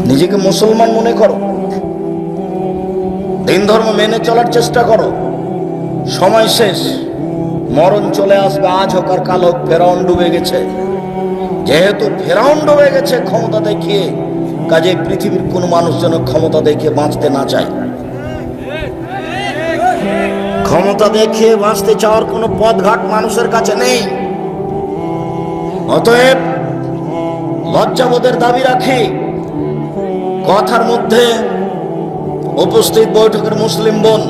নিজেকে মুসলমান মনে করো, দিন ধর্ম মেনে চলার চেষ্টা করো। সময় শেষ, মরণ চলে আসবে, আজ হোক আর কাল হোক। ফেরাউন ডুবে গেছে, যেহেতু ফেরাউন ডুবে গেছে ক্ষমতা দেখিয়ে, কাজে পৃথিবীর কোন মানুষ যেন ক্ষমতা দেখিয়ে বাঁচতে না চায়। ক্ষমতা দেখিয়ে বাঁচতে চাওয়ার কোনো পথঘাট মানুষের কাছে নেই। অতএব লজ্জাবোধের দাবি রাখি। কথার মধ্যে উপস্থিত বৈঠকের মুসলিম বোন,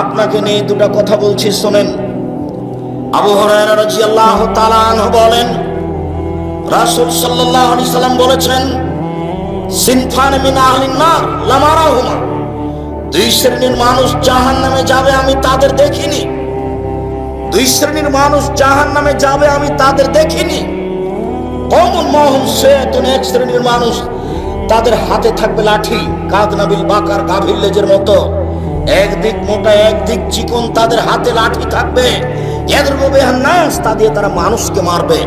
আপনাকে নিয়ে দুটা কথা বলছি, শোনেন। আবু হুরায়রা রাদিয়াল্লাহু তাআলা আনহু বলেন, রাসূল সাল্লাল্লাহু আলাইহি সাল্লাম বলেছেন, সিনফান মিন আহলিন নার লামারাহুমা, দুই শ্রেণীর মানুষ জাহান্নামে যাবে, আমি তাদের দেখিনি। দুই শ্রেণীর মানুষ জাহান্নামে যাবে, আমি তাদের দেখিনি। কওমুন মাহুম শায়াতুন, এক শ্রেণীর মানুষ, তাদের হাতে থাকবে লাঠি, কাদনাবিল বাকার, গাভীর লেজের মতো, একদিক মোটা একদিক চিকন, তাদের হাতে লাঠি থাকবে। ইয়াদরুবু বিহান নাস, তা দিয়ে তারা মানুষকে মারবে।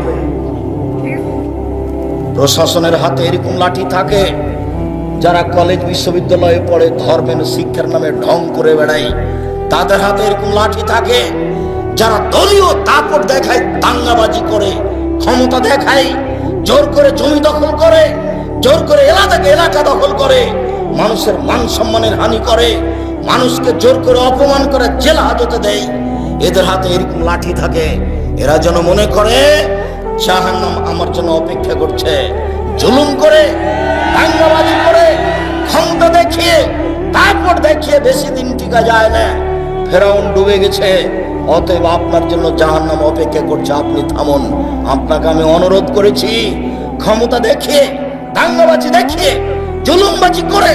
প্রশাসনের হাতে এরকম লাঠি থাকে। যারা কলেজ বিশ্ববিদ্যালয়ে পড়ে, ধর্মের শিক্ষার নামে ঢং করে বেড়ায়, তাদের হাতে এরকম লাঠি থাকে। যারা দলীয় দাপট দেখায়, দাঙ্গাবাজি করে, ক্ষমতা দেখায়, জোর করে জমি দখল করে, জোর করে এলাকা দখল করে, মানুষের মান সম্মানের হানি করে, মানুষকে জোর করে অপমান করে জেল হাজতে দেয়, এদের হাতে এরকম লাঠি থাকে। এরা যেন মনে করে জাহান্নাম আমার জন্য অপেক্ষা করছে। জুলুম করে, দাঙ্গাবাজি করে, ক্ষমতা দেখিয়ে, দাপট দেখিয়ে বেশি দিন টিকা যায় না। ফেরাউন ডুবে গেছে, অতএব আপনার জন্য জাহান্নাম অপেক্ষা করছে। আপনি থামুন। আপনাকে আমি অনুরোধ করেছি, ক্ষমতা দেখিয়ে, দাঙ্গাবাজি দেখিয়ে, জুলুমবাজি করে,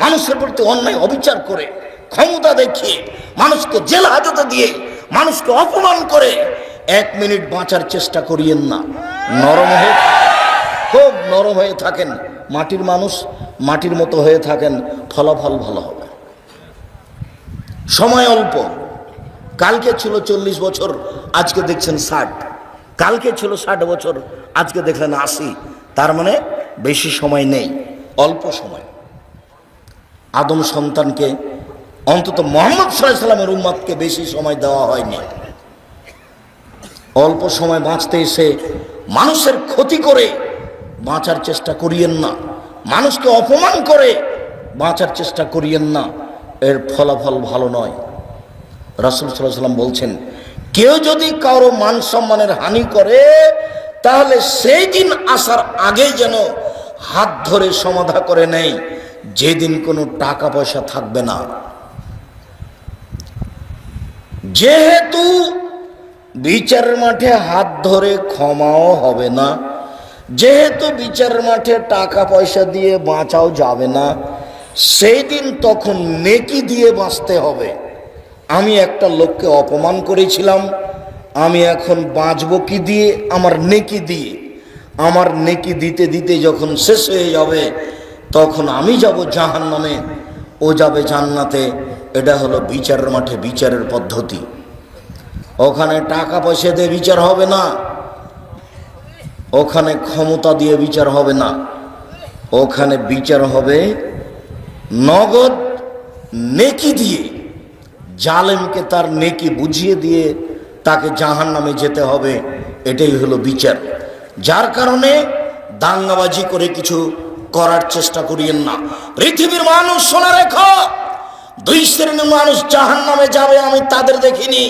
মানুষের প্রতি অন্যায় অবিচার করে, ক্ষমতা দেখিয়ে, মানুষকে জেল হাজতে দিয়ে, মানুষকে অপমান করে এক মিনিট বাঁচার চেষ্টা করিয়েন না। নরম হয়ে, খুব নরম হয়ে থাকেন। মাটির মানুষ, মাটির মতো হয়ে থাকেন, ফলাফল ভালো হবে। সময় অল্প। কালকে ছিল 40 বছর, আজকে দেখছেন 60। কালকে ছিল 60 বছর, আজকে দেখলেন 80। তার মানে বেশি সময় নেই, অল্প সময়। আদম সন্তানকে, অন্তত মুহাম্মদ সাল্লাল্লাহু আলাইহি সাল্লামের উম্মতকে বেশি সময় দেওয়া হয়নি। অল্প সময় বাঁচতে এসে মানুষের ক্ষতি করে বাঁচার চেষ্টা করিয়েন না, মানুষকে অপমান করে বাঁচার চেষ্টা করিয়েন না। এর ফলাফল ভালো নয়। রাসূল সাল্লাল্লাহু আলাইহি সাল্লাম বলছেন, কেউ যদি কারো মান সম্মানের হানি করে, তাহলে সেই দিন আসার আগে যেন হাত ধরে সমাধা করে নেয়, যেদিন কোনো টাকা পয়সা থাকবে না। যেহেতু বিচারের মাঠে হাত ধরে ক্ষমাও হবে না, যেহেতু বিচারের মাঠে টাকা পয়সা দিয়ে বাঁচাও যাবে না, সেই দিন তখন নেকি দিয়ে বাঁচতে হবে। আমি একটা লোককে অপমান করেছিলাম, আমি এখন বাঁচবো কি দিয়ে? আমার নেকি দিয়ে। আমার নেকি দিতে দিতে যখন শেষ হয়ে যাবে, তখন আমি যাব জাহান্নামে, ও যাবে জান্নাতে। এটা হলো বিচারের মাঠে বিচারের পদ্ধতি। ওখানে টাকা পয়সা দিয়ে বিচার হবে না, ওখানে ক্ষমতা দিয়ে বিচার হবে না, ওখানে বিচার হবে নগদ নেকি দিয়ে। জালেমকে তার নেকি বুঝিয়ে দিয়ে তাকে জাহান্নামে যেতে হবে, এটাই হলো বিচার। যার কারণে দাঙ্গাবাজি করে কিছু করার চেষ্টা করিয়েন না। পৃথিবীর মানুষ শোনা রেখো, দুই শ্রেণীর মানুষ জাহান্নামে যাবে, আমি তাদের দেখিনি।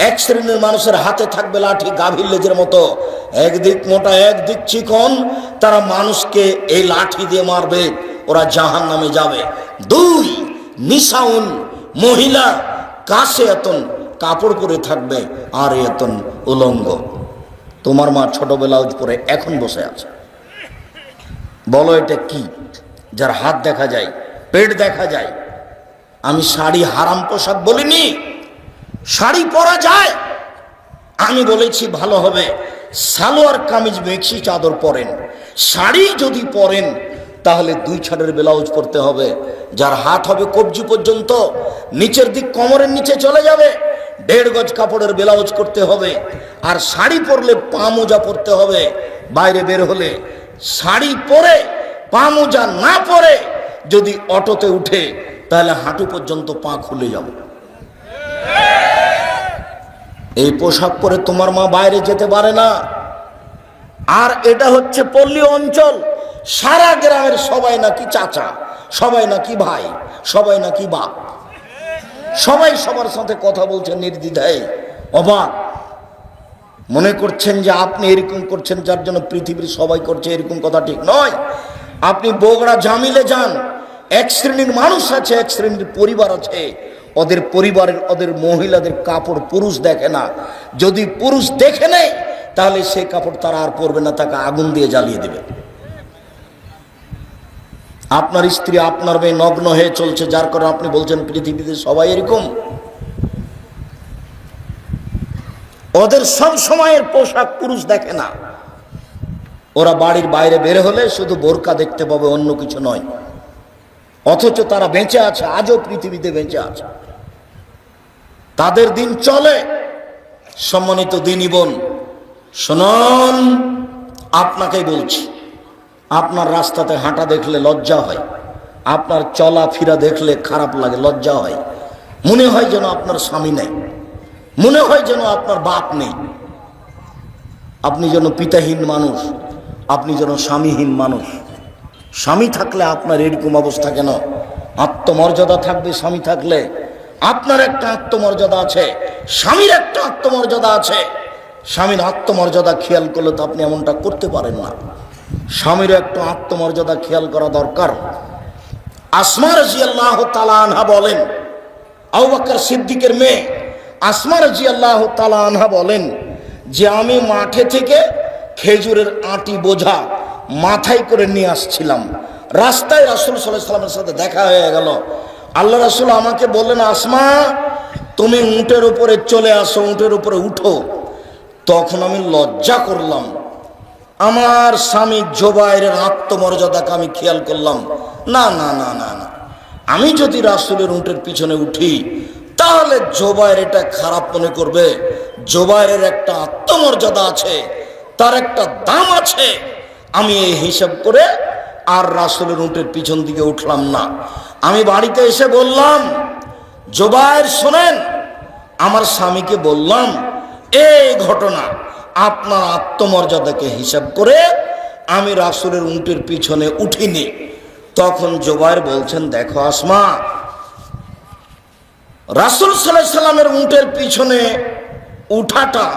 এক শ্রেণীর মানুষের হাতে থাকবে লাঠি, গাভীর লেজের মতো, একদিক মোটা একদিক চিকন, তারা মানুষকে এই লাঠি দিয়ে মারবে, ওরা জাহান্নামে যাবে। দুই, নিসাউন, মহিলা, কাছে এতন, কাপড় পরে থাকবে, আর এতন উলঙ্গ। তোমার মা ছোটবেলা পরে এখন বসে আছে, বলো এটা কি? যার হাত দেখা যায়, পেট দেখা যায়। আমি শাড়ি হারাম পোশাক বলিনি, শাড়ি পরা যায়। আমি বলেছি ভালো হবে সালোয়ার কামিজ মেক্সি চাদর পরেন। শাড়ি যদি পরেন তাহলে 2 ছাড়ের ব্লাউজ পরতে হবে, যার হাত হবে কবজি পর্যন্ত, নিচের দিক কোমরের নিচে চলে যাবে। 1.5 গজ কাপড়ের ব্লাউজ করতে হবে। আর শাড়ি পরলে পা মোজা পরতে হবে, বাইরে বের হলে শাড়ি পরে পা মোজা না পরে যদি অটোতে উঠে তাহলে হাঁটু পর্যন্ত পা খুলে যাবে। এই পোশাক পরে তোমার মা বাইরে যেতে পারে না। আর এটা হচ্ছে পল্লী অঞ্চল, সারা গ্রামের সবাই নাকি চাচা, সবাই নাকি ভাই, সবাই নাকি বাপ, সবাই সবার সাথে কথা বলছেন নির্দ্বিধায়। অবাক মনে করছেন যে আপনি এরকম করছেন যার জন্য পৃথিবীর সবাই করছে, এরকম কথা ঠিক নয়। আপনি বগুড়া জামিলে যান, এক শ্রেণীর মানুষ আছে, এক শ্রেণীর পরিবার আছে, ওদের পরিবারের ওদের মহিলাদের কাপড় পুরুষ দেখে না। যদি পুরুষ দেখে নেয় তাহলে সেই কাপড় তারা আর পরবে না, তাকে আগুন দিয়ে জ্বালিয়ে দেবে। আপনার স্ত্রী আপনার মেয়ে নগ্ন হয়ে চলছে, যার কারণে আপনি বলছেন পৃথিবীতে সবাই এরকম। ওদের সব সময়ের পোশাক পুরুষ দেখে না। ওরা বাড়ির বাইরে বের হলে শুধু বোরকা দেখতে পাবে, অন্য কিছু নয়। অথচ তারা বেঁচে আছে, আজও পৃথিবীতে বেঁচে আছে, তাদের দিন চলে। সম্মানিত দিনী বোন শুনুন, আপনাকেই বলছি, আপনার রাস্তাতে হাঁটা দেখলে লজ্জা হয়, আপনার চলাফেরা দেখলে খারাপ লাগে, লজ্জা হয়। মনে হয় যেন আপনার স্বামী নেই, মনে হয় যেন আপনার বাপ নেই, আপনি যেন পিতাহীন মানুষ, আপনি যেন স্বামীহীন মানুষ। স্বামী থাকলে আপনার এরকম অবস্থা কেন? আত্মমর্যাদা থাকবে স্বামী থাকলে। আপনার একটা আত্মমর্যাদা আছে, স্বামীর একটা আত্মমর্যাদা আছে। স্বামীর আত্মমর্যাদা খেয়াল করলে তো আপনি এমনটা করতে পারেন না। স্বামীর একটা আত্মমর্যাদা খেয়াল করা দরকার। আসমা রাদিয়াল্লাহু তাআলা আনহা বলেন, আবু বকর সিদ্দিকের মেয়ে আসমা রাদিয়াল্লাহু তাআলা আনহা বলেন যে আমি মাঠে থেকে খেজুরের আটি বোঝা মাথায় করে নিয়ে আসছিলাম। রাস্তায় রাসূল সাল্লাল্লাহু আলাইহি ওয়াসাল্লামের সাথে দেখা হয়ে গেল। আল্লাহ রাসূল আমাকে বললেন, আসমা তুমি উটের উপরে চলে আসো, উটের উপরে উঠো। তখন আমি লজ্জা করলাম, আমার স্বামী জুবাইরের আত্মমর্যাদাকে আমি খেয়াল করলাম। না না না না না, আমি যদি রাসূলের উটের পিছনে উঠি তাহলে জুবাইর এটা খারাপ মনে করবে। জুবাইরের একটা আত্মমর্যাদা আছে, তার একটা দাম আছে। আমি এই হিসাব করে আর রাসূলের উটের পিছন দিকে উঠলাম না। আমি বাড়িতে এসে বললাম, জুবাইর শোনেন, আমার স্বামীকে বললাম এই ঘটনা, আপনার আত্মমর্যাদাকে হিসাব করে আমি রাসূলের উটের পিছনে উঠিনি। তখন জুবাইর বলছেন, দেখো আসমা, রাসূল সাল্লাল্লাহু আলাইহি সাল্লামের উটের পিছনে উঠাটা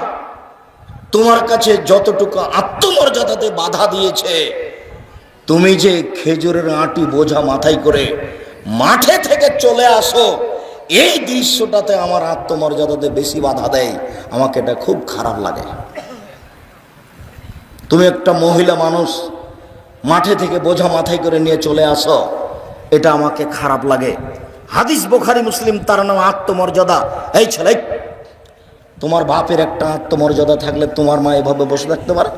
তোমার কাছে যতটুকু আত্মমর্যাদাতে বাধা দিয়েছে, তুমি যে খেজুরের আটি বোঝা মাথায় করে মাঠে থেকে চলে আসো, এই দৃশ্যটাতে আমার আত্মমর্যাদাতে বেশি বাধা দেয়। আমাকে এটা খুব খারাপ লাগে। তুমি একটা মহিলা মানুষ, মাঠে থেকে বোঝা মাথায় করে নিয়ে চলে আসো, এটা আমাকে খারাপ লাগে। হাদিস বুখারী মুসলিম, তার নাম আত্মমর্যাদা। এই ছেলে, তোমার বাপের একটা আত্মমর্যাদা থাকলে তোমার মা এভাবে বসে থাকতে পারে?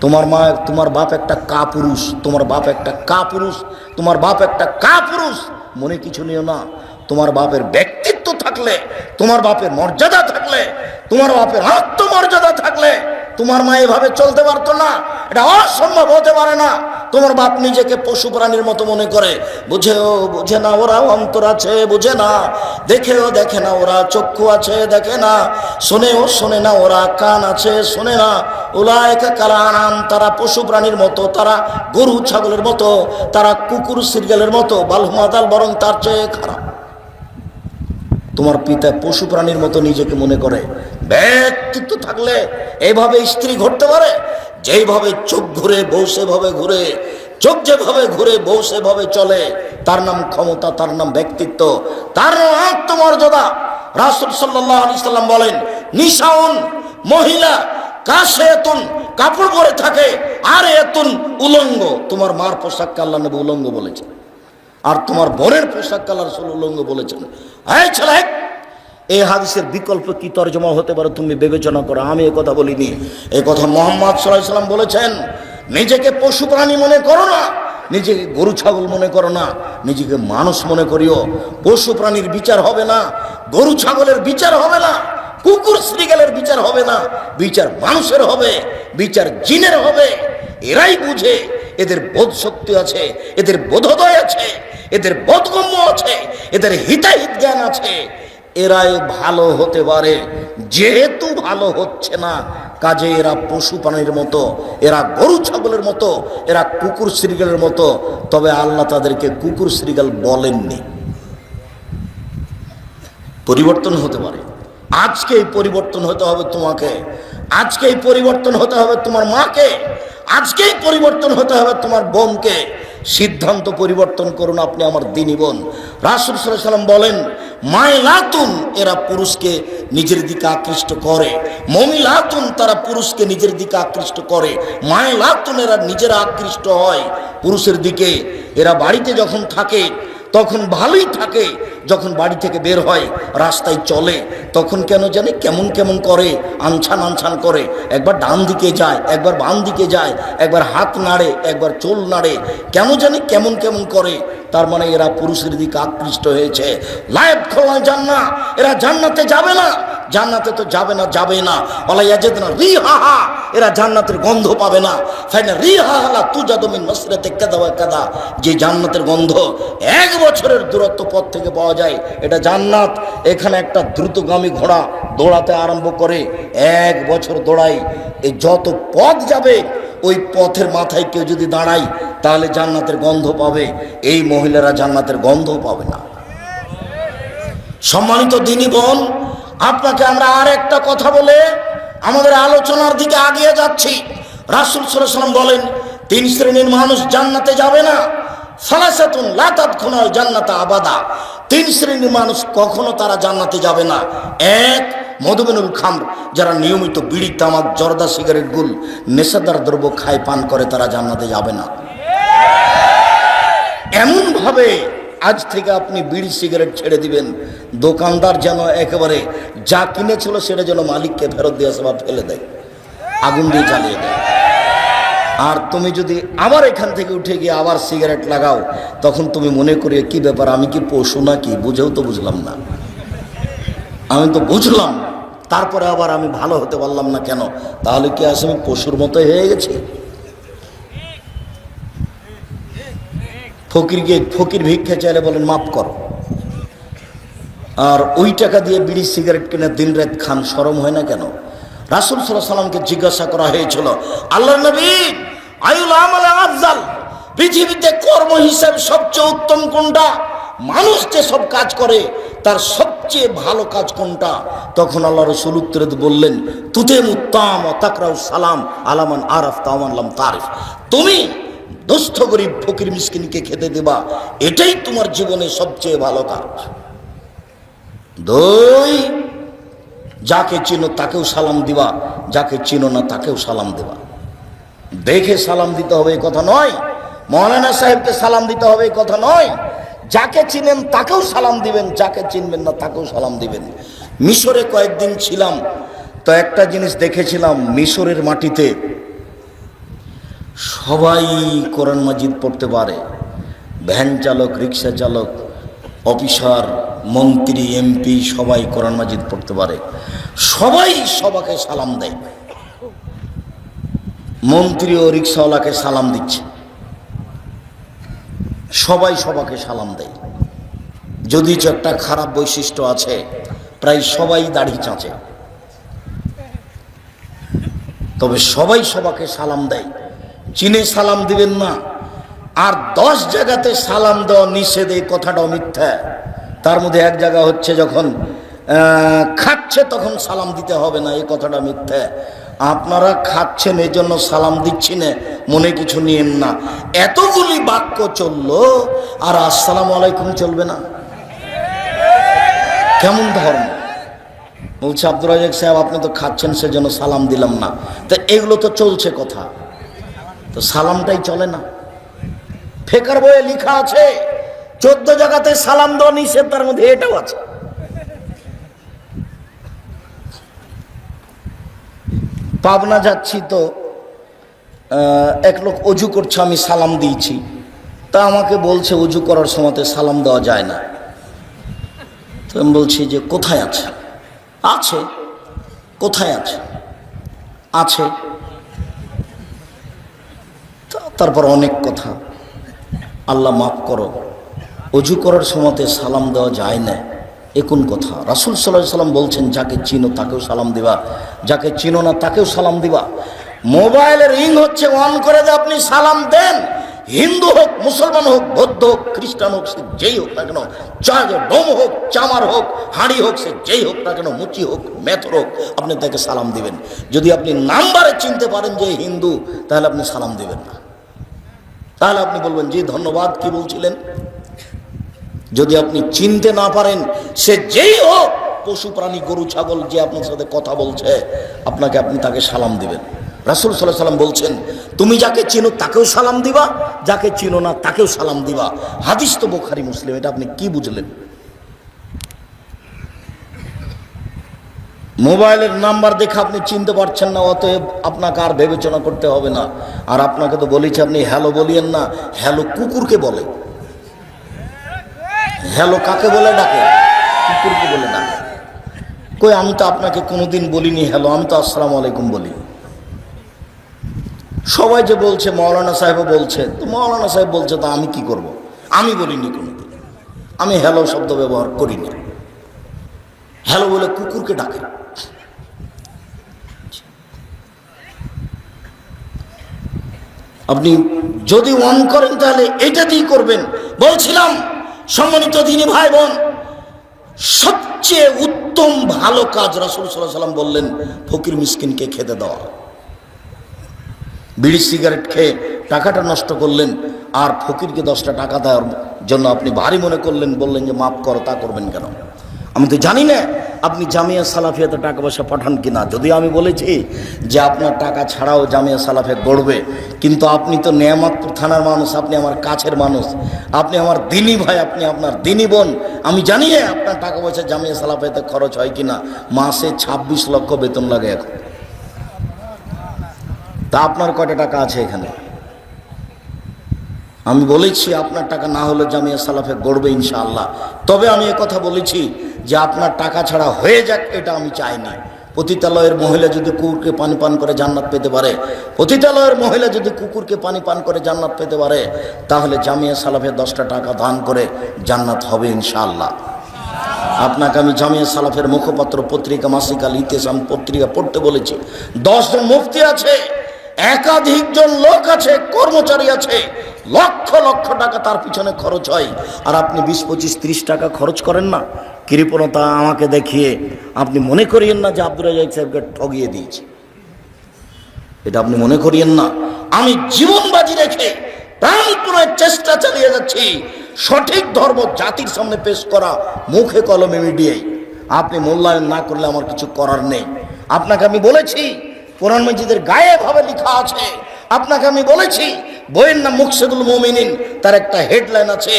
তোমার বাপ একটা কাপুরুষ, তোমার বাপ একটা কাপুরুষ, তোমার বাপ একটা কাপুরুষ। মনে কিছু নিও না। তোমার বাপের ব্যক্তিত্ব থাকলে, তোমার বাপের মর্যাদা থাকলে, তোমার বাপের আত্মমর্যাদা থাকলে তোমার মা এভাবে চলতে পারতো না। এটা অসম্ভব হতে পারে না। তোমার বাপ নিজেকে পশু প্রাণীর মতো মনে করে। বুঝে না ওরা অন্তর আছে, বুঝে না। দেখেও দেখে না ওরা চক্ষু আছে, দেখে না। শোনে না ওরা কান আছে, শোনে না। উলাইকা কাল আনাম, তারা পশু প্রাণীর মতো, তারা গরু ছাগলের মতো, তারা কুকুর শৃগালের মতো, বালহুমাদাল, বরং তার চেয়ে খারাপ। তোমার পিতা পশু প্রাণীর মতো নিজেকে মনে করে। ব্যক্তিত্ব থাকলে এইভাবে স্ত্রী ঘটতে পারে? যেইভাবে চোখ ঘুরে বউ সেভাবে ঘুরে, চোখ যেভাবে ঘুরে বউ সেভাবে চলে, তার নাম ক্ষমতা, তার নাম ব্যক্তিত্ব, তার নাম আত্মমর্যাদা। রাসূল সাল্লাল্লাহু আলাইহি সাল্লাম বলেন, নিসাউন, মহিলা, কাসিয়াতুন, কাপড় পরে থাকে, আর এতুন, উলঙ্গ। তোমার মার পোশাককে আল্লাহ নবী উলঙ্গ বলেছেন, আর তোমার বোনের পোশাককে আল্লাহ রাসূল উলঙ্গ বলেছেন। এই ছেলে, এই হাদিসের বিকল্প কি তরজমা হতে পারে তুমি বিবেচনা করো। আমি এ কথা বলিনি, এই কথা মুহাম্মদ সাল্লাল্লাহু আলাইহি ওয়াসাল্লাম বলেছেন। নিজেকে পশু প্রাণী মনে করো না, নিজেকে গরু ছাগল মনে করো না, নিজেকে মানুষ মনে করিও। পশু প্রাণীর বিচার হবে না, গরু ছাগলের বিচার হবে না, কুকুর শৃগালের বিচার হবে না, বিচার মানুষের হবে, বিচার জিনের হবে। এরাই বুঝে, এদের বোধ শক্তি আছে, এদের বোধোদয় আছে, এদের বোধগম্য আছে, এদের হিতাহিত জ্ঞান আছে। এরাই ভালো হতে পারে। যেহেতু ভালো হচ্ছে না, কাজে এরা পশু প্রাণীর মতো, এরা গরু ছাগলের মতো, এরা কুকুর শ্রীগালের মতো। তবে আল্লাহ তাদেরকে কুকুর শ্রীগাল বলেননি। পরিবর্তন হতে পারে। আজকেই পরিবর্তন হতে হবে তোমাকে, আজকেই পরিবর্তন হতে হবে তোমার মাকে, আজকেই পরিবর্তন হতে হবে তোমার বোনকে। সিদ্ধান্ত পরিবর্তন করুন। আপনি আমার দিনী বোন। রাসূল সাল্লাল্লাহু আলাইহি ওয়াসাল্লাম বলেন, মায়লাতুন, এরা পুরুষকে নিজের দিকে আকৃষ্ট করে। মমিলাতুন, তারা পুরুষকে নিজের দিকে আকৃষ্ট করে। মায়লাতুন, এরা নিজেরা আকৃষ্ট হয় পুরুষের দিকে। এরা বাড়িতে যখন থাকে তখন ভালোই থাকে, যখন বাড়ি থেকে বের হয় রাস্তায় চলে তখন কেন জানে কেমন কেমন করে, আনছান আনছান করে। একবার ডান দিকে যায়, একবার বাম দিকে যায়, একবার হাত নাড়ে, একবার চোল নাড়ে, কেন জানে কেমন কেমন করে। তার মানে এরা পুরুষের দিকে আকৃষ্ট হয়েছে। লাইফ খোলা জান্নাত, এরা জান্নাতে যাবে না। জান্নাতে তো যাবে না, যাবে না। ওয়ালা ইয়াজিদনা রিহাহা, এরা জান্নাতের গন্ধ পাবে না। ফাইনা রিহাহা লা তুজাদু মিন মাসরাতি কাদা ওয়া কাদা, যে জান্নাতের গন্ধ 1 বছরের দূরত্ব পথ থেকে পাওয়া যায়, এটা জান্নাত। এখানে একটা দ্রুতগামী ঘোড়া দৌড়াতে আরম্ভ করে, 1 বছর দৌড়াই, এই যত পথ যাবে ওই পথের মাথায় কেউ যদি দাঁড়ায় তাহলে জান্নাতের গন্ধ পাবে। এই মহিলারা জান্নাতের গন্ধ পাবে না। সম্মানিত দিনী বোন, আপনাকে আমরা আর একটা কথা বলে আমাদের আলোচনার দিকে আগিয়ে যাচ্ছি। রাসূল সাল্লাল্লাহু আলাইহি ওয়াসাল্লাম বলেন, 3 শ্রেণীর মানুষ জান্নাতে যাবে না। সালাসাতুন লা তাদখুলুল জান্নাতা আবাদা, 3 শ্রেণীর মানুষ কখনো তারা জান্নাতে যাবে না। 1, মধুমেনুল খামর, যারা নিয়মিত বিড়ি, তামাক, জর্দা, সিগারেট, গুল, নেশাদার দ্রব্য খায়, পান করে, তারা জান্নাতে যাবে না। এমন ভাবে আজ থেকে আপনি বিড়ি সিগারেট ছেড়ে দিবেন, দোকানদার যেন একেবারে যা কিনেছিল সেটা যেন মালিককে ফেরত দিয়ে আসে বা ফেলে দেয়, আগুন দিয়ে জ্বালিয়ে দেয়। আর তুমি যদি আবার এখান থেকে উঠে গিয়ে আবার সিগারেট লাগাও, তখন তুমি মনে করি কি ব্যাপার, আমি কি পশু নাকি? বুঝেও তো বুঝলাম না, আমি তো বুঝলাম, তারপরে আবার আমি ভালো হতে পারলাম না কেন? তাহলে কি আসলে আমি পশুর মতো হয়ে গেছি? ফকির ভিক্ষা চাইলে বলেন মাফ করো, আর ওই টাকা দিয়ে বিড়ি সিগারেট কিনে দিন রাত খান, শরম হয় না কেন? রাসূল সাল্লাল্লাহু আলাইহি ওয়াসাল্লামকে জিজ্ঞাসা করা হয়েছিল, আল্লাহর নবী, আইউল আমাল আফজাল, পৃথিবীতে কর্ম হিসাবে সবচেয়ে উত্তম কোনটা? মানুষ যে সব কাজ করে তার সবচেয়ে ভালো কাজ কোনটা? তখন আল্লাহ রাসূল উত্তরে বললেন, তুতেম উত্তাম ওয়া তাকরাউ সালাম আলামান আরাফ তাওমান লাম তারিফ, তুমি দুস্থ গরিব ফকির মিসকিনকে খেতে দেবা, এটাই তোমার জীবনে সবচেয়ে ভালো কাজ। 2, যাকে চিনো তাকেও সালাম দিবা, যাকে চিনো না তাকেও সালাম দেবা। দেখে সালাম দিতে হবে এই কথা নয়, মৌলানা সাহেবকে সালাম দিতে হবে এই কথা নয়। যাকে চিনেন তাকেও সালাম দিবেন, যাকে চিনবেন না তাকেও সালাম দিবেন। মিশরে কয়েকদিন ছিলাম, তো একটা জিনিস দেখেছিলাম, মিশরের মাটিতে সবাই কোরআন মাজিদ পড়তে পারে। ভ্যান চালক, রিক্সা চালক, অফিসার, মন্ত্রী, এমপি সবাই কোরআন মাজিদ পড়তে পারে। সবাই সবাকে সালাম দেয়। মন্ত্রী ও রিক্সাওয়ালাকে সালাম দিচ্ছে, সবাই সবাকে সালাম দেয়। যদি একটা খারাপ বৈশিষ্ট্য আছে, প্রায় সবাই দাড়ি চাঁচে, তবে সবাই সবাকে সালাম দেয়। চিনে সালাম দিবেন না। আর 10 জায়গাতে সালাম দেওয়া নিষেধ, এই কথাটাও মিথ্যা। তার মধ্যে এক জায়গা হচ্ছে যখন খাচ্ছে তখন সালাম দিতে হবে না, এই কথাটা মিথ্যা। আপনারা খাচ্ছেন এই জন্য সালাম দিচ্ছি না, মনে কিছু নিয়েন না। এতগুলি বাক্য চললো আর আসসালামু আলাইকুম চলবে না? কেমন ধর্ম? বলছে আব্দুর রাজ্জাক সাহেব, আপনি তো খাচ্ছেন সেজন্য সালাম দিলাম না। তো এগুলো তো চলছে কথা, তো সালামটাই চলে না। ফেকার বইয়ে লেখা আছে 14 জায়গাতে সালাম দেওয়া নিষেধ, তার মধ্যে এটাও আছে। পাবনা যাচ্ছি তো এক লোক অজু করছে, আমি সালাম দিয়েছি, তা আমাকে বলছে অজু করার সময়তে সালাম দেওয়া যায় না। তো আমি বলছি যে কোথায় আছে? আছে। কোথায় আছে? আছে। তারপর অনেক কথা। আল্লাহ মাফ করো, অজু করার সময়তে সালাম দেওয়া যায় না, এ কোন কথা? রাসূল সাল্লাল্লাহু আলাইহি ওয়াসাল্লাম বলছেন, যাকে চিনো তাকেও সালাম দিবা, যাকে চিনো না তাকেও সালাম দিবা। মোবাইলের রিং হচ্ছে, অন করে দিয়ে আপনি সালাম দেন। হিন্দু হোক, মুসলমান হোক, বৌদ্ধ হোক, খ্রিস্টান হোক, সে যেই হোক না কেন, ডোম হোক, চামার হোক, হাঁড়ি হোক, সে যেই হোক না কেন, মুচি হোক, মেথর হোক, আপনি তাকে সালাম দিবেন। যদি আপনি নাম্বারে চিনতে পারেন যে হিন্দু, তাহলে আপনি সালাম দিবেন না, তাহলে আপনি বলবেন জি ধন্যবাদ, কি বলছিলেন। যদি আপনি চিনতে না পারেন, সে যেই হোক, পশু প্রাণী, গরু ছাগল, যে আপনার সাথে কথা বলছে, আপনি তাকে সালাম দিবেন। রাসূল সাল্লাল্লাহু আলাইহি ওয়াসাল্লাম বলছেন, তুমি যাকে চিনো তাকেও সালাম দিবা, যাকে চিনো না তাকেও সালাম দিবা। হাদিস তো বুখারী মুসলিম। এটা আপনি কি বুঝলেন? মোবাইলের নাম্বার দেখে আপনি চিনতে পারছেন না, অতএব আপনাকে আর বিবেচনা করতে হবে না। আর আপনাকে তো বলেছি, আপনি হ্যালো বলিয়েন না, হ্যালো কুকুরকে বলে। হ্যালো কাকে বলে ডাকে? কুকুরকে বলে ডাকে। কই, আমি তো আপনাকে কোনোদিন বলিনি হ্যালো, আমি তো আসসালামু আলাইকুম বলি। সবাই যে বলছে, মাওলানা সাহেবও বলছে, তো মাওলানা সাহেব বলছে, তো আমি কি করব? আমি বলিনি কোনোদিন, আমি হ্যালো শব্দ ব্যবহার করিনি। হ্যালো বলে কুকুরকে ডাকে। আপনি যদি অন করেন তাহলে এটা দিয়ে করবেন। বলছিলাম, সম্মানিত দিনী ভাই বোন, সবচেয়ে উত্তম ভালো কাজ রাসূল সাল্লাল্লাহু আলাইহি ওয়াসাল্লাম বললেন, ফকির মিসকিনকে খেতে দেওয়া। বিড়ি সিগারেট খেয়ে টাকাটা নষ্ট করলেন, আর ফকিরকে 10টা টাকা দেওয়ার জন্য আপনি ভারী মনে করলেন, বললেন যে মাফ করো। তা করবেন কেন? আমি তো জানি না আপনি জামিয়া সালাফিয়াতে টাকা পয়সা পাঠান কিনা। যদিও আমি বলেছি যে আপনার টাকা ছাড়াও জামিয়া সালাফিয়া গড়বে, কিন্তু আপনি তো নেয়ামতপুর থানার মানুষ, আপনি আমার কাছের মানুষ, আপনি আমার দিনী ভাই, আপনি আপনার দিনী বোন। আমি জানি না আপনার টাকা পয়সা জামিয়া সালাফিয়াতে খরচ হয় কিনা। মাসে 26 লক্ষ বেতন লাগে এখন। তা আপনার কয়টা টাকা আছে এখানে? আমি বলেছি আপনার টাকা না হলে জামিয়া সালাফে গড়বে ইনশাআল্লাহ। তবে আমি কথা বলেছি যে আপনার টাকা ছাড়া হয়ে যাক, এটা আমি চাইনি। পতিতালয়ের মহিলা যদি কুকুরকে পানি পান করে জান্নাত পেতে পারে, পতিতালয়ের মহিলা যদি কুকুরকে পানি পান করে জান্নাত পেতে পারে, তাহলে জামিয়া সালাফে 10টা টাকা দান করে জান্নাত হবে ইনশাআল্লাহ। আপনাকে আমি জামিয়া সালাফের মুখপাত্র পত্রিকা মাসিক আল ইতিসাম পত্রিকা পড়তে বলেছি। 10 জন মুফতি আছে, একাধিক জন লোক আছে, কর্মচারী আছে, লক্ষ লক্ষ টাকা তার পিছনে খরচ হয়, আর আপনি 20, 25, 30 টাকা খরচ করেন না। কৃপণতা আমাকে দেখিয়ে আপনি মনে করিয়েন না যে আব্দুর রাজ্জাক সাহেবকে ঠগিয়ে দিয়েছি, এটা আপনি মনে করিয়েন না। আমি জীবন বাজি রেখে প্রাণপণে চেষ্টা চালিয়ে যাচ্ছি সঠিক ধর্ম জাতির সামনে পেশ করা, মুখে কলমে মিডিয়ায়। আপনি মূল্যায়ন না করলে আমার কিছু করার নেই। আপনাকে আমি বলেছি কোরআন মাজিদের গায়ে ভাবে লেখা আছে। আপনাকে আমি বলেছি বইয়ের নাম মুকসিদুল মুমিনিন, তার একটা হেডলাইন আছে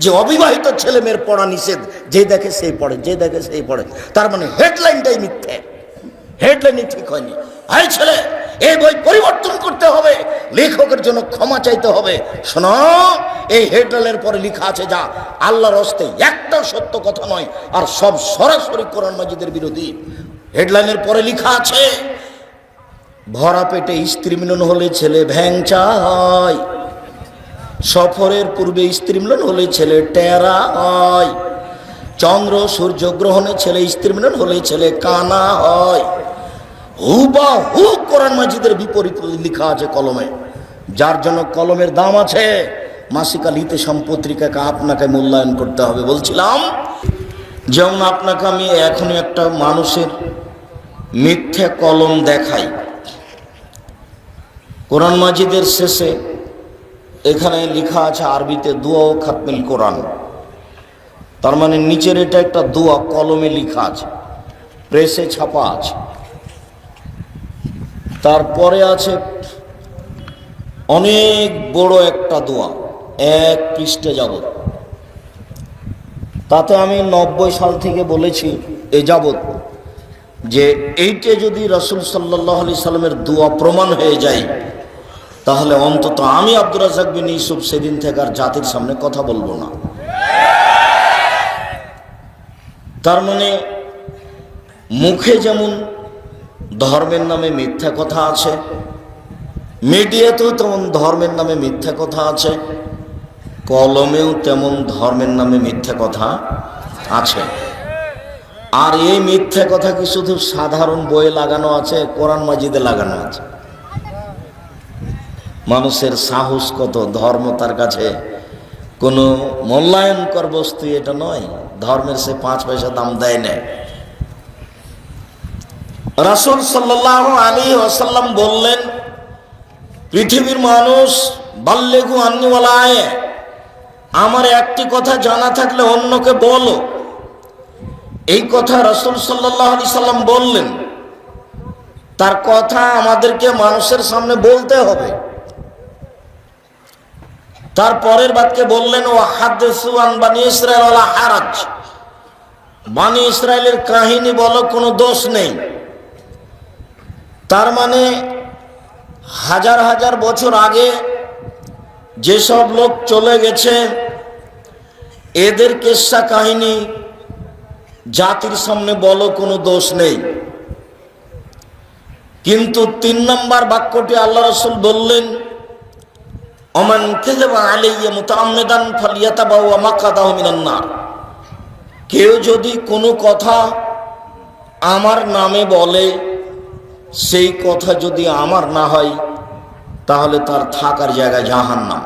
যে অবিবাহিত ছেলে মেয়ের পড়া নিষেধ, যে দেখে সেই পড়ে, যে দেখে সেই পড়ে। তার মানে হেডলাইনটাই মিথ্যে, হেডলাইনই ঠিক হয়নি। এই ছেলে, এই বই পরিবর্তন করতে হবে, লেখকের জন্য ক্ষমা চাইতে হবে। শোনো, এই হেডলাইনের পরে লেখা আছে যা আল্লাহর হস্তে একটা সত্য কথা নয়, আর সব সরাসরি কোরআন মাজিদের বিরোধী। হেডলাইনের পরে লেখা আছে, ভরা পেটে স্ত্রী মিলন হলে ছেলে ভ্যাংচা হয়, সফরের পূর্বে স্ত্রী মিলন হলে ছেলে টেরা হয়, চন্দ্র সূর্য গ্রহণে ছেলে স্ত্রী মিলন হলে ছেলে কানা হয়। হুবাহু কোরআন মাজিদের বিপরীত লেখা আছে কলমে, যার জন্য কলমের দাম আছে। মাসিক আল ইতিসাম পত্রিকাকে আপনাকে মূল্যায়ন করতে হবে। বলছিলাম, যেমন আপনাকে আমি এখনই একটা মানুষের মিথ্যে কলম দেখাই। কোরআন মাজিদের শেষে এখানে লেখা আছে আরবিতে দুয়া ও খাতমিল কোরআন, তার মানে নিচের এটা একটা দোয়া কলমে লেখা আছে, প্রেসে ছাপা আছে। তারপরে আছে অনেক বড় একটা দোয়া, 1 পৃষ্ঠা যাবত। তাতে আমি 90 সাল থেকে বলেছি এ যাবত যে এইটা যদি রাসূল সাল্লাল্লাহু আলাইহি সাল্লামের দোয়া প্রমাণ হয়ে যায়, তাহলে অন্তত আমি আব্দুর রাজ্জাক বিন ইউসুফ সেদিন থেকে আর জাতির সামনে কথা বলবো না। তার মানে মুখে যেমন ধর্মের নামে মিথ্যা কথা আছে, মিডিয়াতেও তেমন ধর্মের নামে মিথ্যা কথা আছে, কলমেও তেমন ধর্মের নামে মিথ্যা কথা আছে। আর এই মিথ্যা কথা কি শুধু সাধারণ বইয়ে লাগানো আছে? কোরআন মাজিদে লাগানো আছে। মানুষের সাহস কত! ধর্ম তার কাছে কোনো মূল্যায়নকর বস্তু এটা নয়, ধর্মের সে 5 পয়সা দাম দেয় না। রাসূল সাল্লাল্লাহু আলাইহি ওয়াসাল্লাম বললেন, পৃথিবীর মানুষ বাল্লিগু আন্নী ওয়ালা আয়া, আমার একটি কথা জানা থাকলে অন্যকে বলো। এই কথা রাসূল সাল্লাল্লাহু আলাইহি সাল্লাম বললেন, তার কথা আমাদেরকে মানুষের সামনে বলতে হবে। তারপরের বাক্যে বললেন, ও হাদিসু আন বানি ইসরাইল ওয়ালা হারাজ, বানি ইসরাইলের কাহিনী বলো, কোনো দোষ নেই। তার মানে হাজার হাজার বছর আগে যেসব লোক চলে গেছে, এদের কিস্সা কাহিনী জাতির সামনে বলো, কোনো দোষ নেই। কিন্তু 3 নম্বর বাক্যটি আল্লাহ রাসূল বললেন, ওমান কাযাবা আলাইয়া মুতাআম্মিদান ফালিয়াতাবাওয়া মাকআদাহু মিনান নার, কেউ যদি কোনো কথা আমার নামে বলে, সেই কথা যদি আমার না হয়, তাহলে তার থাকার জায়গা জাহান্নাম।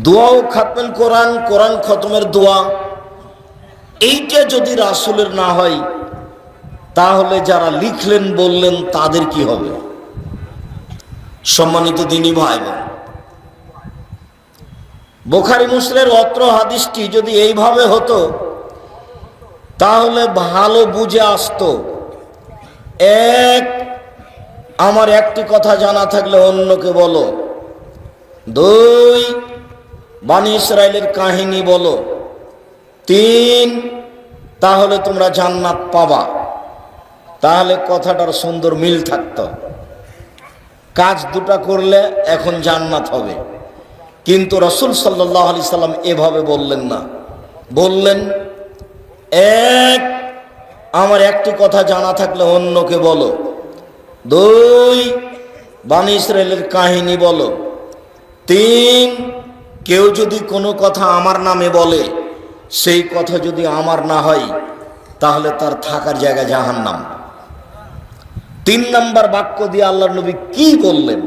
দোয়াও খাতমেল কোরআন, কোরআন খতমের দোয়া, এইটা যদি রাসূলের না হয়, তাহলে যারা লিখলেন বললেন তাদের কি হবে? সম্মানিত দ্বীনী ভাই বোন, বুখারী মুসলিমের অত্র হাদিসটি যদি এইভাবে হতো, তাহলে ভালো বুঝে আসতো। এক, আমার একটি কথা জানা থাকলে অন্যকে বলো। 2, বানি ইসরাইলের কাহিনী বলো। 3, তাহলে তোমরা জান্নাত পাবা। তাহলে কথাটার সুন্দর মিল থাকতো। কাজ দুটা করলে এখন জান্নাত হবে। কিন্তু রাসূল সাল্লাল্লাহু আলাইহি সাল্লাম এভাবে বললেন না। বললেন, এক, আমার একটি কথা জানা থাকলে অন্যকে বলো। 2, বানি ইসরাইলের কাহিনী বলো। 3, কেউ যদি কোনো কথা আমার নামে বলে, সেই কথা যদি আমার না হয়, তাহলে তার থাকার জায়গা জাহান্নাম। 3 নম্বর বাক্য দিয়ে আল্লাহর নবী কি বললেন?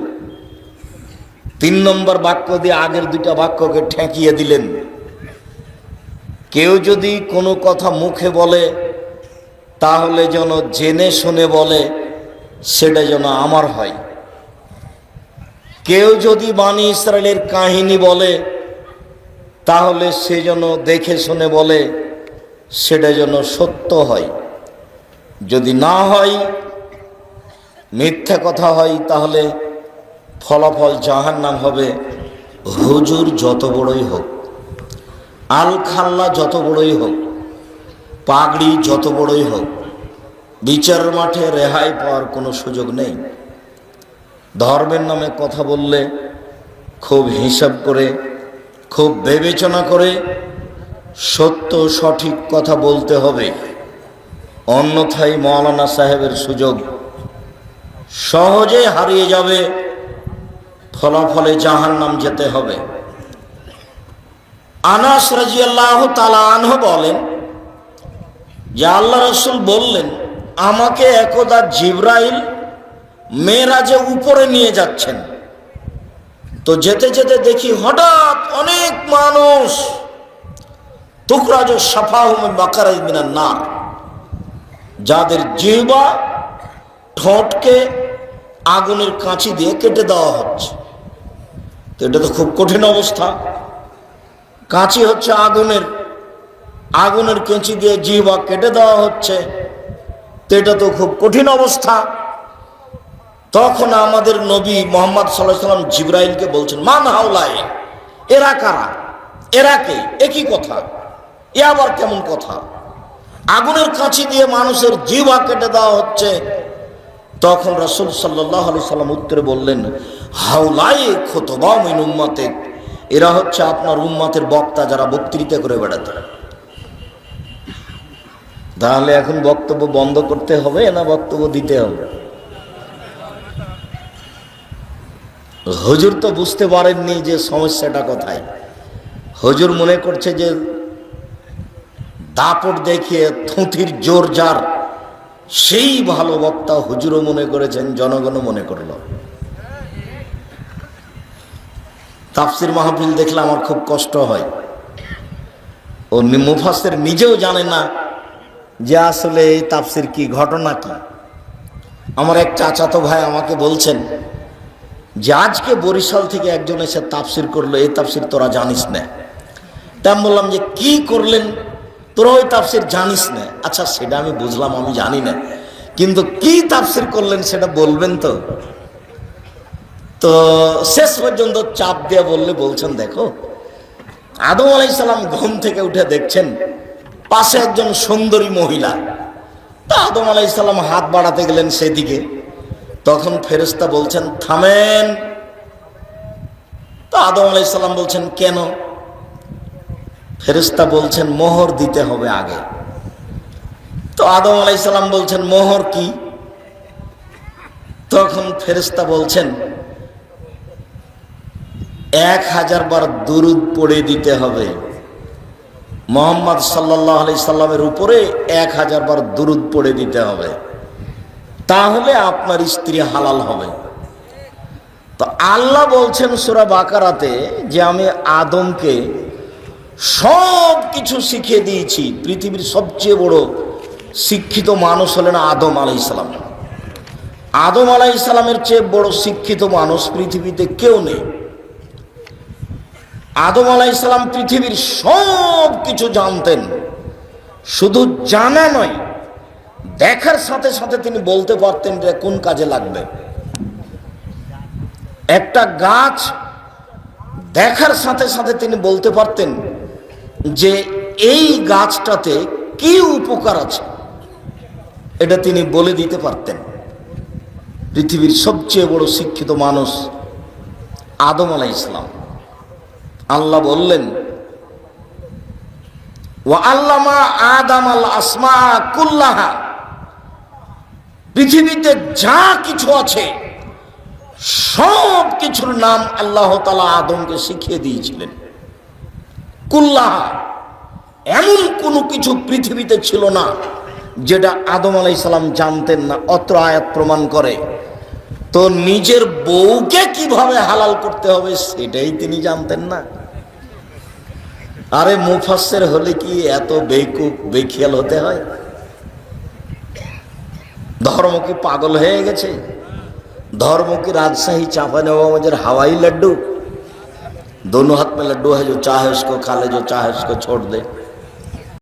3 নম্বর বাক্য দিয়ে আগের 2টা বাক্যকে ঠেকিয়ে দিলেন। কেউ যদি কোনো কথা মুখে বলে, তাহলে যেন জেনে শুনে বলে, সেটা যেন আমার হয়। কেউ যদি বানি ইসরাইলের কাহিনী বলে, তাহলে সে যেন দেখে শুনে বলে, সেটা যেন সত্য হয়। যদি না হয়, মিথ্যা কথা হয়, তাহলে ফলাফল জাহান্নাম হবে। হুজুর যত বড়ই হোক, আল খাল্লা যত বড়ই হোক, পাগড়ি যত বড়ই হোক, বিচারের মাঠে রেহাই পাওয়ার কোনো সুযোগ নেই। ধর্মের নামে কথা বললে খুব হিসাব করে, খুব বিবেচনা করে সত্য সঠিক কথা বলতে হবে। অন্যথায় মাওলানা সাহেবের সুযোগ সহজে হারিয়ে যাবে, ফলাফলে জাহান্নাম যেতে হবে। আনাস রাদিয়াল্লাহু তাআলা আনহু বলেন যে আল্লাহ রাসূল বললেন, আমাকে একদা জিবরাইল মেরাজে উপরে নিয়ে যাচ্ছেন। তো যেতে যেতে দেখি হঠাৎ অনেক মানুষ, তুকরাজু শাফাহুম বাকারাজ মিনান নার, যাদের জিহ্বা ঠোঁটকে আগুনের কাঁচি দিয়ে কেটে দেওয়া হচ্ছে। তো এটা তো খুব কঠিন অবস্থা। কাঁচি হচ্ছে আগুনের কেঁচি দিয়ে জিহ্বা কেটে দেওয়া হচ্ছে, তো এটা তো খুব কঠিন অবস্থা। তখন আমাদের নবী মুহাম্মদ সাল্লাল্লাহু আলাইহি সাল্লাম জিবরাইলকে বলছেন, মান হাওলাই, এরা কারা, এরা কে, একই কথা, এ আবার কেমন কথা? আগুনের কাঁচি দিয়ে মানুষের জিহ্বা কেটে দেওয়া হচ্ছে। তখন রাসূল সাল্লাল্লাহু আলাইহি সাল্লাম উত্তরে বললেন, হাওলাই খুতবা মিন উম্মতিক, এরা হচ্ছে আপনার উম্মতের বক্তা, যারা বক্তৃতা করে বেড়াতে। তাহলে এখন বক্তব্য বন্ধ করতে হবে না বক্তব্য দিতে হবে? হুজুর তো বুঝতে পারেননি যে সমস্যাটা কোথায়। হুজুর মনে করছে যে দাপট দেখিয়ে থুতির জোর যার সেই ভালো বক্তা। হুজুরও মনে করেছেন, জনগণও মনে করল। তাফসির মাহফিল দেখলে আমার খুব কষ্ট হয়। ও মুফাসসির নিজেও জানে না যে আসলে এই তাফসির কি, ঘটনা কি। আমার এক চাচাতো ভাই আমাকে বলছেন যে আজকে বরিশাল থেকে একজন এসে তাফসির করলো, এই তাফসির তোরা জানিস না। তা আমি বললাম যে কি করলেন, তোরা ওই তাফসির জানিস না? আচ্ছা সেটা আমি বুঝলাম, আমি জানি না, কিন্তু কি তাফসির করলেন সেটা বলবেন তো। তো শেষ পর্যন্ত চাপ দিয়ে বলছেন দেখো, আদম আলাইহিস সালাম ঘুম থেকে উঠে দেখছেন পাশে একজন সুন্দরী মহিলা। তা আদম আলাইহিস সালাম হাত বাড়াতে গেলেন সেদিকে, তখন ফেরেশতা বলছেন থামেন। তো আদম আলাইহিস সালাম বলছেন কেন? ফেরেশতা বলছেন মোহর দিতে হবে আগে। তো আদম আলাইহিস সালাম বলছেন মোহর কি? তখন ফেরেশতা বলছেন 1000 বার দুরূদ পড়ে দিতে হবে মুহাম্মদ সাল্লাল্লাহু আলাইহি সাল্লামের উপরে। 1000 বার দুরূদ পড়ে দিতে হবে, তাহলে আপনার স্ত্রী হালাল হবে। তো আল্লাহ বলছেন সূরা বাকারাতে যে আমি আদমকে সব কিছু শিখিয়ে দিয়েছি। পৃথিবীর সবচেয়ে বড় শিক্ষিত মানুষ হলেন আদম আলাইহিস সালাম। আদম আলাইহিস সালামের চেয়ে বড় শিক্ষিত মানুষ পৃথিবীতে কেউ নেই। আদম আলাইহিস সালাম পৃথিবীর সব কিছু জানতেন। শুধু জানা নয়, দেখার সাথে সাথে তিনি বলতে পারতেন যে কোন কাজে লাগবে। একটা গাছ দেখার সাথে সাথে তিনি বলতে পারতেন যে এই গাছটাতে কি উপকার আছে, এটা তিনি বলে দিতে পারতেন। পৃথিবীর সবচেয়ে বড় শিক্ষিত মানুষ আদম আলাইহিস সালাম। আল্লাহ বললেন ওয়া আল্লামা আদম আল আসমা কুল্লাহা, পৃথিবীতে যা কিছু আছে সব কিছুর নাম আল্লাহ তাআলা আদমকে শিখিয়ে দিয়েছিলেন। কুল্লাহা, এমন কোনো কিছু পৃথিবীতে ছিল না যেটা আদম আলাইহিস সালাম জানতেন না। অত্র আয়াত প্রমাণ করে। তো নিজের বউকে কিভাবে হালাল করতে হবে সেটাই তিনি জানতেন না। আরে মুফাসসির হলে কি এত বেকুব বেখিয়াল হতে হয়? ধর্ম কি পাগল হয়ে গেছে? धर्म की राजशाही चांपानेर हवाई लड्डू, दोनों हाथ में लड्डू है, जो चाहे उसको खा ले, जो चाहे उसको छोड़ दे।